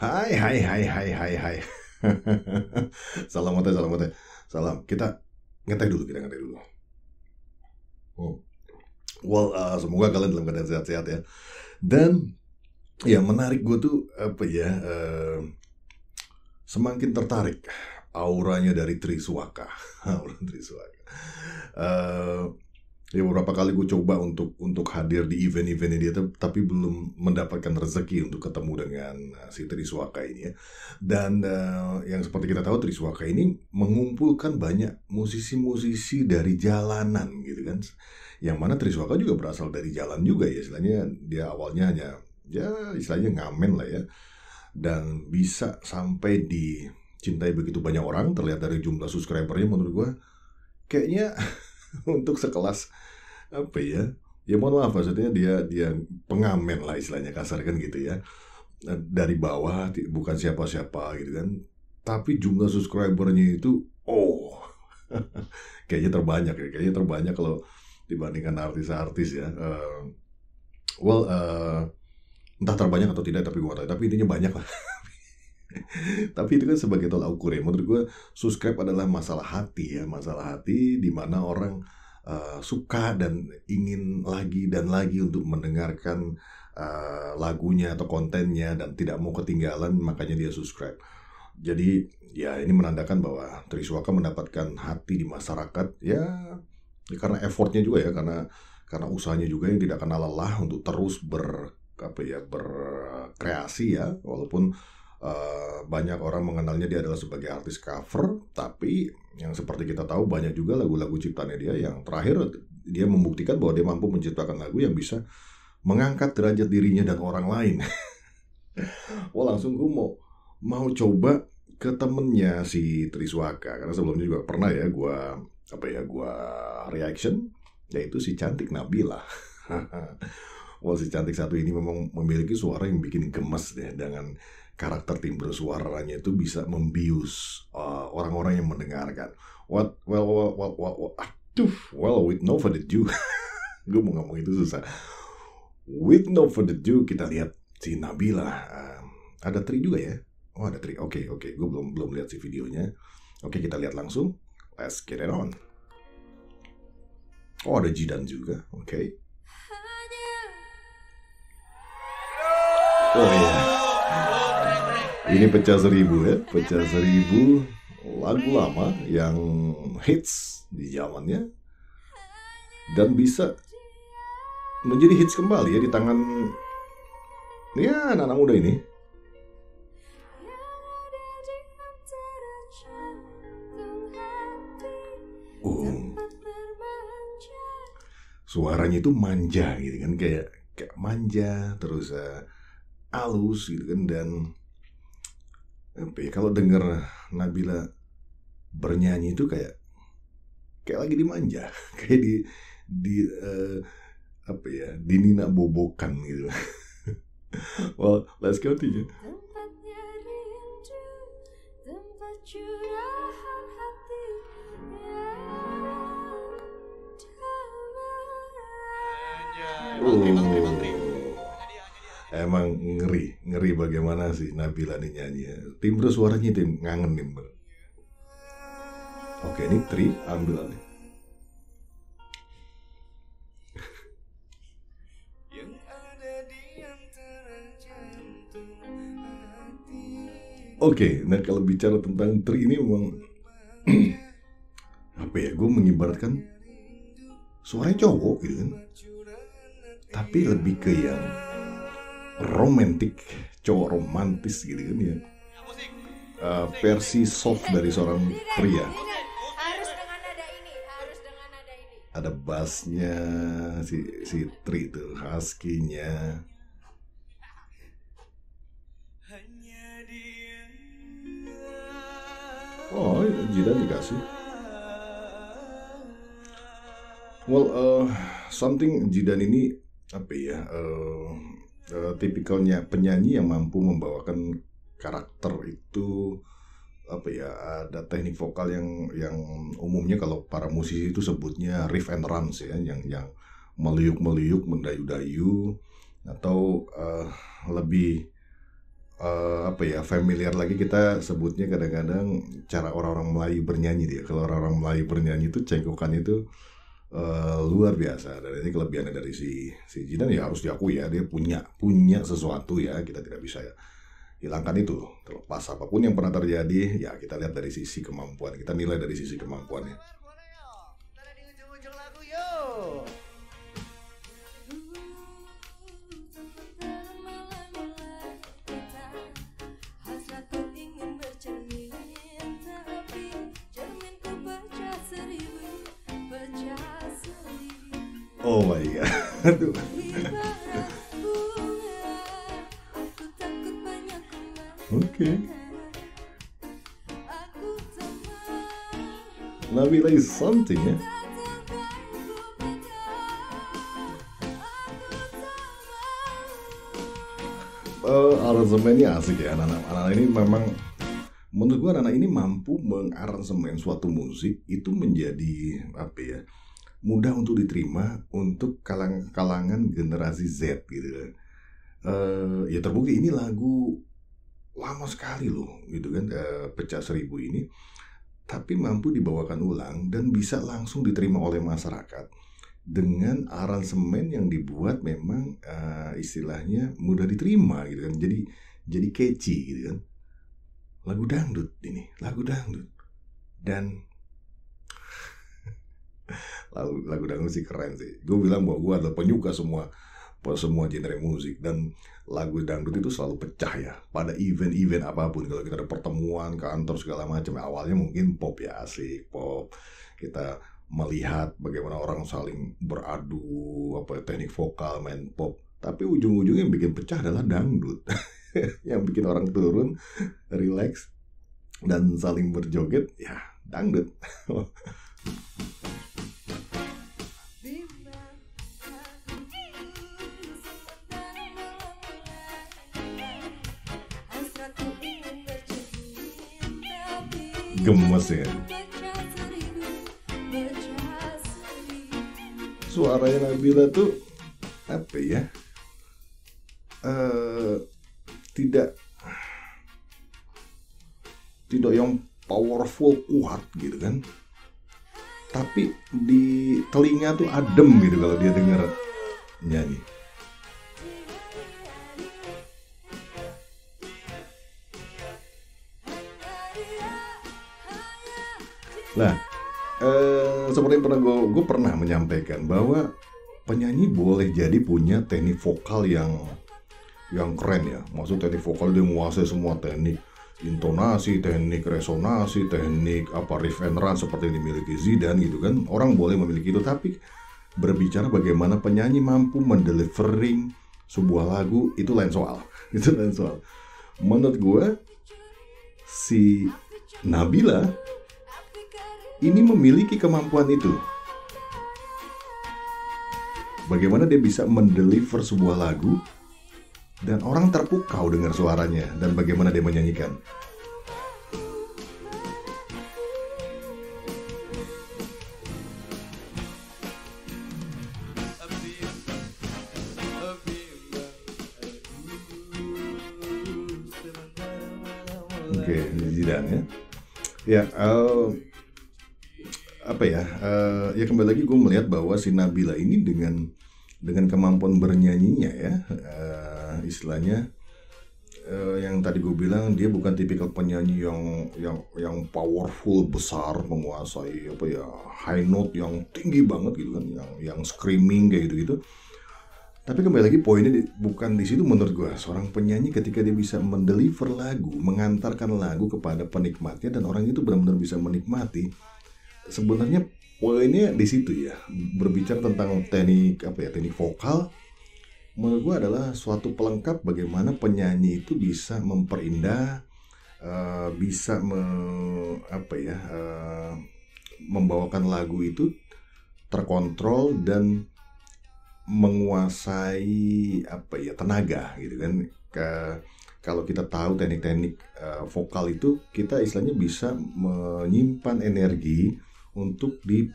Hai, hai, hai, hai, hai, hai. Salam mote, salam mote. Salam. Kita ngeteh dulu, kita ngeteh dulu. Hmm. Semoga kalian dalam keadaan sehat-sehat ya. Dan ya menarik gue tuh apa ya? Semakin tertarik auranya dari Triswaka. Aura Triswaka. Eh, Ya beberapa kali gue coba untuk hadir di event-eventnya dia, tapi belum mendapatkan rezeki untuk ketemu dengan si Triswaka ini ya. Dan yang seperti kita tahu, Triswaka ini mengumpulkan banyak musisi-musisi dari jalanan gitu kan. Yang mana Triswaka juga berasal dari jalan juga ya, istilahnya dia awalnya hanya ya istilahnya ngamen lah ya. Dan bisa sampai dicintai begitu banyak orang, terlihat dari jumlah subscribernya menurut gue kayaknya untuk sekelas apa ya mohon maaf, maksudnya dia pengamen lah istilahnya, kasar kan gitu ya, dari bawah, bukan siapa-siapa gitu kan, tapi jumlah subscribernya itu kayaknya terbanyak kalau dibandingkan artis-artis ya. Entah terbanyak atau tidak, tapi gue tahu, tapi intinya banyak lah. Tapi itu kan sebagai tolak ukur ya. Menurut gue subscribe adalah masalah hati ya, masalah hati di mana orang suka dan ingin lagi dan lagi untuk mendengarkan lagunya atau kontennya dan tidak mau ketinggalan, makanya dia subscribe. Jadi ya ini menandakan bahwa Triswaka mendapatkan hati di masyarakat ya karena effortnya juga ya, karena usahanya juga yang tidak kenal lelah untuk terus berkreasi ya, walaupun banyak orang mengenalnya dia adalah sebagai artis cover, tapi yang seperti kita tahu banyak juga lagu-lagu ciptaannya dia yang terakhir dia membuktikan bahwa dia mampu menciptakan lagu yang bisa mengangkat derajat dirinya dan orang lain. Langsung gue mau coba ke temennya si Triswaka, karena sebelumnya juga pernah ya gue reaction, yaitu si cantik Nabila. Si cantik satu ini memang memiliki suara yang bikin gemes deh, dengan karakter timbre suaranya itu bisa membius orang-orang yang mendengarkan. With no further ado, gue mau ngomong itu susah. With no further ado, kita lihat si Nabila. Ada Tri juga ya? Oh, ada Tri. Oke. Gue belum lihat si videonya. Oke, kita lihat langsung. Let's get it on. Oh, ada Jidan juga. Oke. Oh iya. Ini pecah 1000 ya, pecah 1000 lagu lama yang hits di zamannya dan bisa menjadi hits kembali ya di tangan ya anak-anak muda ini. Suaranya itu manja gitu kan, kayak manja terus halus gitu kan, dan kalau denger Nabila bernyanyi itu kayak lagi dimanja, kayak di Nina bobokan gitu. Let's continue. Emang ngeri bagaimana sih Nabila nih nyanyi. Timbre suaranya itu ngangen nih. Oke, ini Tri ambil nih. Oke, nah kalau bicara tentang Tri ini memang gue mengibaratkan suaranya cowok gitu kan, tapi lebih ke yang romantik, cowok romantis gitu kan ya. Versi soft dari seorang pria. Harus dengan nada ini. Ada bassnya si Tri itu, husky-nya. Oh, Jidan dikasih. Something Jidan ini tipikalnya penyanyi yang mampu membawakan karakter itu ada teknik vokal yang umumnya kalau para musisi itu sebutnya riff and runs ya, yang meliuk-meliuk, mendayu-dayu, atau lebih apa ya, familiar lagi kita sebutnya kadang-kadang cara orang-orang Melayu bernyanyi dia. Kalau orang-orang Melayu bernyanyi itu cengkokannya itu luar biasa. Dan ini kelebihannya dari si Jidan ya, harus diakui ya, dia punya sesuatu ya, kita tidak bisa hilangkan itu. Terlepas apapun yang pernah terjadi ya, kita lihat dari sisi kemampuan, kita nilai dari sisi kemampuannya. Karena di ujung-ujung lagu yo. Oh my god. Aduh. Oke. Nabila is something ya. Aransemennya asik ya, anak-anak ini memang, menurut gua anak-anak ini mampu mengaransemen suatu musik itu menjadi apa ya, mudah untuk diterima untuk kalangan generasi Z gitu. Ya terbukti ini lagu lama sekali loh gitu kan, Pecah Seribu ini, tapi mampu dibawakan ulang dan bisa langsung diterima oleh masyarakat dengan aransemen yang dibuat memang istilahnya mudah diterima gitu kan, jadi catchy gitu kan. Lagu dangdut ini, lagu dangdut, dan lagu dangdut sih keren sih. Gue bilang bahwa gue adalah penyuka semua genre musik, dan lagu dangdut itu selalu pecah ya pada event-event apapun. Kalau kita ada pertemuan kantor segala macam, awalnya mungkin pop ya, asik pop, kita melihat bagaimana orang saling beradu teknik vokal, main pop, tapi ujung-ujungnya yang bikin pecah adalah dangdut. Yang bikin orang turun, relax, dan saling berjoget ya dangdut. Gemes ya. Suaranya Nabila tuh apa ya, tidak yang powerful kuat gitu kan, tapi di telinga tuh adem gitu kalau dia dengar nyanyi. Nah, seperti yang pernah gue pernah menyampaikan bahwa penyanyi boleh jadi punya teknik vokal yang keren ya. Maksud teknik vokal dia menguasai semua teknik intonasi, teknik resonansi, teknik riff and run seperti yang dimiliki Zidan gitu kan. Orang boleh memiliki itu, tapi berbicara bagaimana penyanyi mampu mendelivering sebuah lagu itu lain soal. Itu lain soal. Menurut gue si Nabila ini memiliki kemampuan itu. Bagaimana dia bisa mendeliver sebuah lagu dan orang terpukau dengar suaranya, dan bagaimana dia menyanyikan. Oke, Zidan ya. Ya, ya kembali lagi gue melihat bahwa si Nabila ini dengan kemampuan bernyanyinya ya, istilahnya yang tadi gue bilang, dia bukan tipikal penyanyi yang powerful, besar, menguasai high note yang tinggi banget gitu kan, yang screaming kayak gitu. Tapi kembali lagi poinnya bukan di situ menurut gue. Seorang penyanyi ketika dia bisa mendeliver lagu, mengantarkan lagu kepada penikmatnya dan orang itu benar-benar bisa menikmati, sebenarnya poinnya di situ ya. Berbicara tentang teknik vokal, menurut gue adalah suatu pelengkap bagaimana penyanyi itu bisa memperindah, bisa membawakan lagu itu terkontrol dan menguasai tenaga gitu kan. Kalau kita tahu teknik-teknik vokal itu, kita istilahnya bisa menyimpan energi untuk di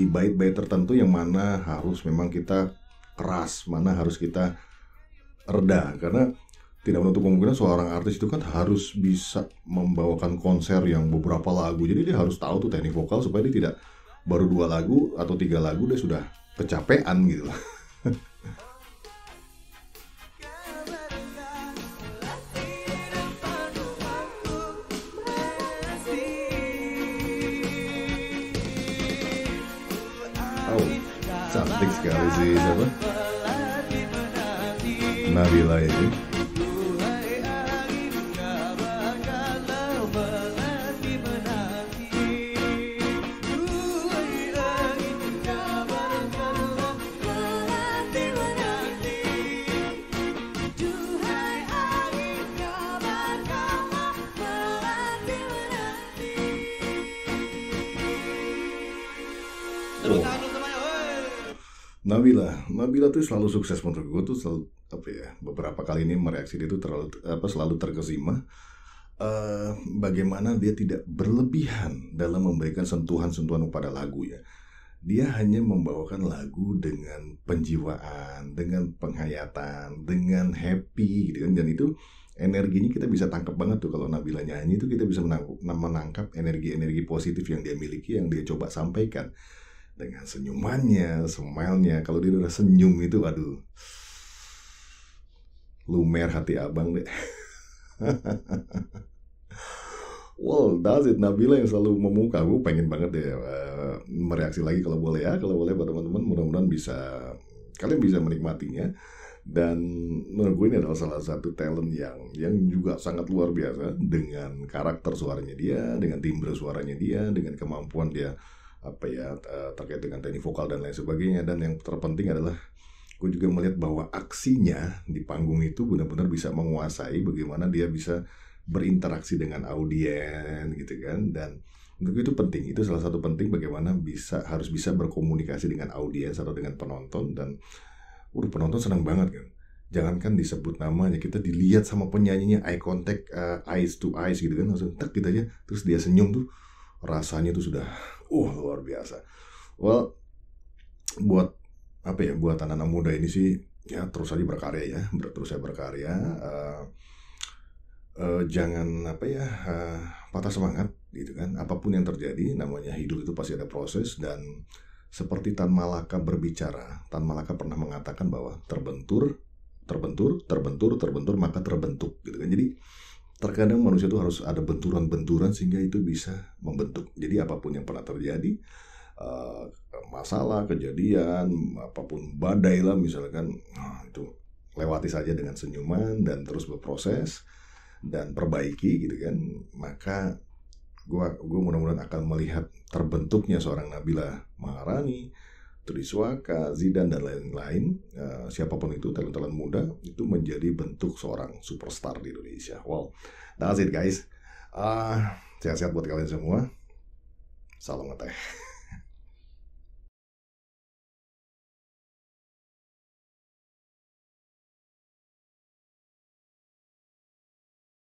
bait-bait tertentu yang mana harus memang kita keras, mana harus kita reda. Karena tidak menutup kemungkinan seorang artis itu kan harus bisa membawakan konser yang beberapa lagu. Jadi dia harus tahu tuh teknik vokal supaya dia tidak baru 2 lagu atau 3 lagu dia sudah kecapean gitu. Oh, cantik sekali sih siapa? Nabila itu. Tepuk Oh, tangan dulu semuanya, woi. Nabila tuh selalu sukses menurut gue tuh selalu apa ya, beberapa kali ini mereaksi dia tuh selalu terkesima. Bagaimana dia tidak berlebihan dalam memberikan sentuhan-sentuhan kepada lagu ya. Dia hanya membawakan lagu dengan penjiwaan, dengan penghayatan, dengan happy gitu kan. Dan itu energinya kita bisa tangkap banget tuh kalau Nabila nyanyi itu kita bisa menangkap energi-energi positif yang dia miliki, yang dia coba sampaikan dengan senyumannya, smile-nya. Kalau dia udah senyum itu, aduh, lumer hati abang deh. Well, that's it. Nabila yang selalu memuka. Gue pengen banget deh mereaksi lagi kalau boleh ya. Kalau boleh buat teman-teman, mudah-mudahan kalian bisa menikmatinya. Dan menurut gue ini adalah salah satu talent yang juga sangat luar biasa dengan karakter suaranya dia, dengan timbre suaranya dia, dengan kemampuan dia terkait dengan teknik vokal dan lain sebagainya. Dan yang terpenting adalah gue juga melihat bahwa aksinya di panggung itu benar-benar bisa menguasai bagaimana dia bisa berinteraksi dengan audiens gitu kan. Dan menurut gue itu penting, itu salah satu penting bagaimana harus bisa berkomunikasi dengan audiens atau dengan penonton. Dan penonton senang banget kan, jangankan disebut namanya, kita dilihat sama penyanyinya, eye contact, eyes to eyes gitu kan, langsung tak gitu aja, terus dia senyum tuh rasanya tuh sudah luar biasa. Well, buat anak-anak muda ini sih ya terus aja berkarya ya, jangan patah semangat gitu kan. Apapun yang terjadi, namanya hidup itu pasti ada proses. Dan seperti Tan Malaka berbicara, Tan Malaka pernah mengatakan bahwa terbentur maka terbentuk gitu kan. Jadi terkadang manusia itu harus ada benturan-benturan sehingga itu bisa membentuk. Jadi apapun yang pernah terjadi, masalah, kejadian, apapun, badai lah misalkan, itu lewati saja dengan senyuman dan terus berproses dan perbaiki gitu kan. Maka gue mudah-mudahan akan melihat terbentuknya seorang Nabila Maharani, Triswaka, Zidan dan lain-lain, siapapun itu, talent-talent muda itu menjadi bentuk seorang superstar di Indonesia. Wow, that's it guys. Sehat-sehat buat kalian semua. Salam ngeteh.